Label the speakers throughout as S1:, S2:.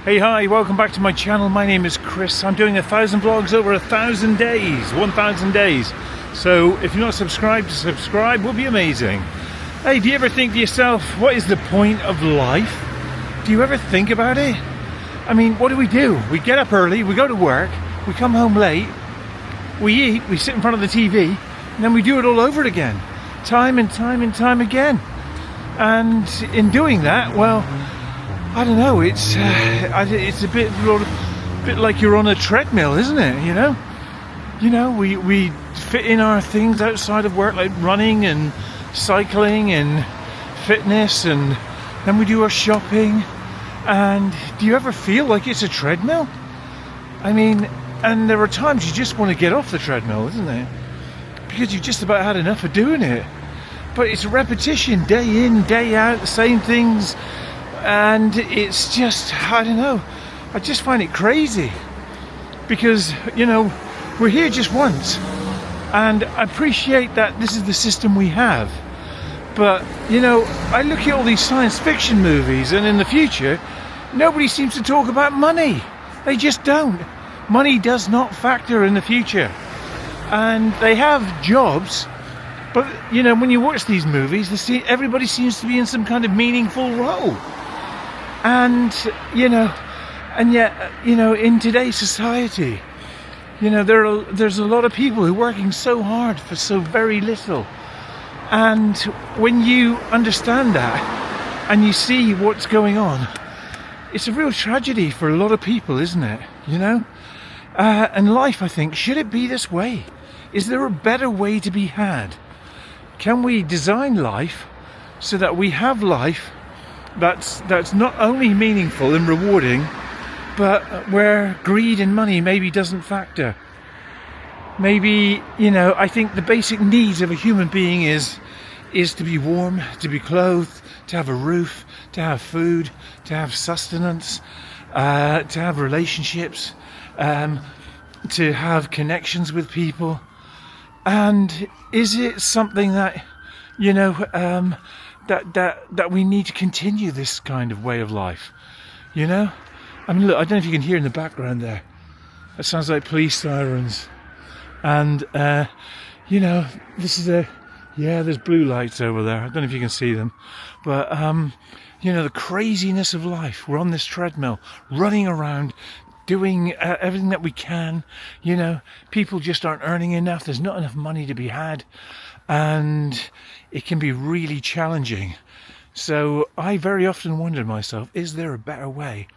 S1: Hey, hi, welcome back to my channel. My name is Chris. I'm doing 1,000 vlogs over 1,000 days, 1,000 days. So if you're not subscribed, to subscribe would be amazing. Hey, do you ever think to yourself, what is the point of life? Do you ever think about it? I mean, what do? We get up early, we go to work, we come home late, we eat, we sit in front of the TV, and then we do it all over again. Time and time and time again. And in doing that, well, I don't know, it's a bit like you're on a treadmill, isn't it? You know, we fit in our things outside of work, like running and cycling and fitness, and then we do our shopping. And do you ever feel like it's a treadmill? I mean, and there are times you just want to get off the treadmill, isn't there? Because you've just about had enough of doing it. But it's repetition, day in, day out, the same things. And it's just, I don't know, I just find it crazy. Because, you know, we're here just once. And I appreciate that this is the system we have. But, you know, I look at all these science fiction movies, and in the future, nobody seems to talk about money. They just don't. Money does not factor in the future. And they have jobs, but, you know, when you watch these movies, everybody seems to be in some kind of meaningful role. And, you know, and yet, you know, in today's society, you know, there's a lot of people who are working so hard for so very little. And when you understand that and you see what's going on, it's a real tragedy for a lot of people, isn't it? You know? And life, I think, should it be this way? Is there a better way to be had? Can we design life so that we have life that's not only meaningful and rewarding, but where greed and money maybe doesn't factor? Maybe, you know, I think the basic needs of a human being is to be warm, to be clothed, to have a roof, to have food, to have sustenance, to have relationships, to have connections with people. And is it something that, you know, that we need to continue this kind of way of life? You know? I mean, look, I don't know if you can hear in the background there. That sounds like police sirens. And, you know, this is there's blue lights over there. I don't know if you can see them. But, you know, the craziness of life. We're on this treadmill, running around, doing everything that we can. You know, people just aren't earning enough. There's not enough money to be had. And it can be really challenging. So I very often wonder to myself, is there a better way?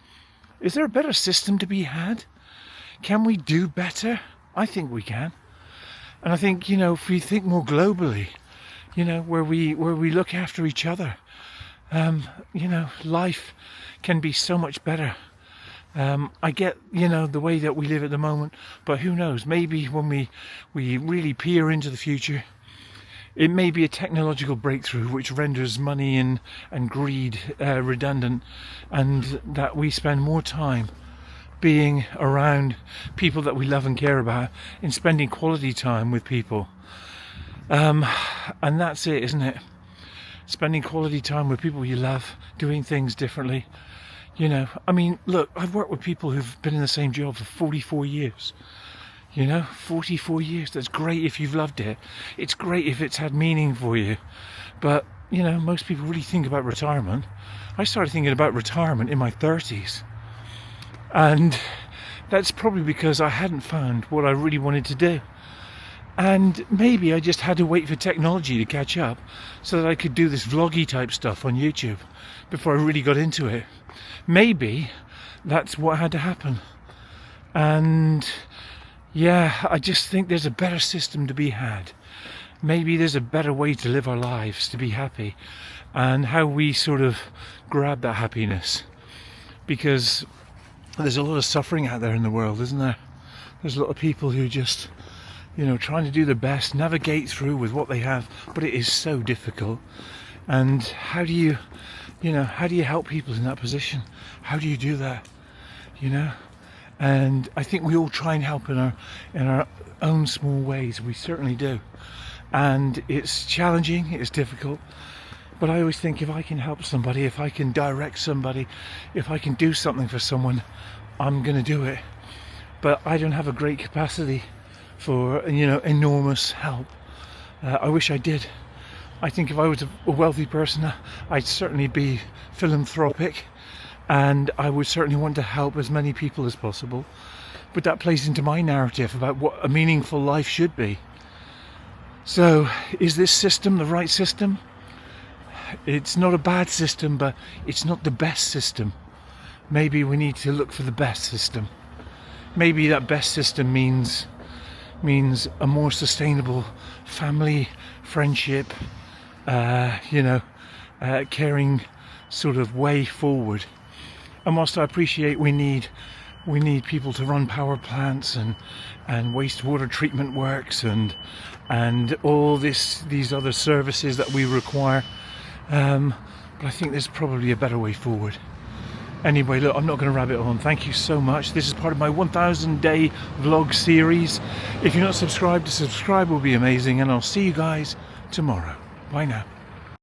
S1: Is there a better system to be had? Can we do better? I think we can. And I think, you know, if we think more globally, you know, where we look after each other, you know, life can be so much better. I get, you know, the way that we live at the moment, but who knows, maybe when we really peer into the future, it may be a technological breakthrough which renders money and greed redundant, and that we spend more time being around people that we love and care about, in spending quality time with people. And that's it, isn't it? Spending quality time with people you love, doing things differently. You know, I mean, look, I've worked with people who've been in the same job for 44 years. You know, 44 years. That's great if you've loved it. It's great if it's had meaning for you. But, you know, most people really think about retirement. I started thinking about retirement in my 30s. And that's probably because I hadn't found what I really wanted to do. And maybe I just had to wait for technology to catch up so that I could do this vloggy type stuff on YouTube before I really got into it. Maybe that's what had to happen. And yeah, I just think there's a better system to be had. Maybe there's a better way to live our lives, to be happy, and how we sort of grab that happiness. Because there's a lot of suffering out there in the world, isn't there? There's a lot of people who just, you know, trying to do their best, navigate through with what they have, but it is so difficult. And how do you help people in that position? How do you do that? You know? And I think we all try and help in our own small ways. We certainly do. And it's challenging, it's difficult. But I always think if I can help somebody, if I can direct somebody, if I can do something for someone, I'm going to do it. But I don't have a great capacity for, you know, enormous help. I wish I did. I think if I was a wealthy person, I'd certainly be philanthropic, and I would certainly want to help as many people as possible. But that plays into my narrative about what a meaningful life should be. So, is this system the right system? It's not a bad system, but it's not the best system. Maybe we need to look for the best system. Maybe that best system means a more sustainable family, friendship, caring sort of way forward. And whilst I appreciate we need people to run power plants and wastewater treatment works and all these other services that we require, but I think there's probably a better way forward. Anyway, look, I'm not going to rabbit on. Thank you so much. This is part of my 1000 day vlog series. If you're not subscribed, to subscribe will be amazing, and I'll see you guys tomorrow. Bye now.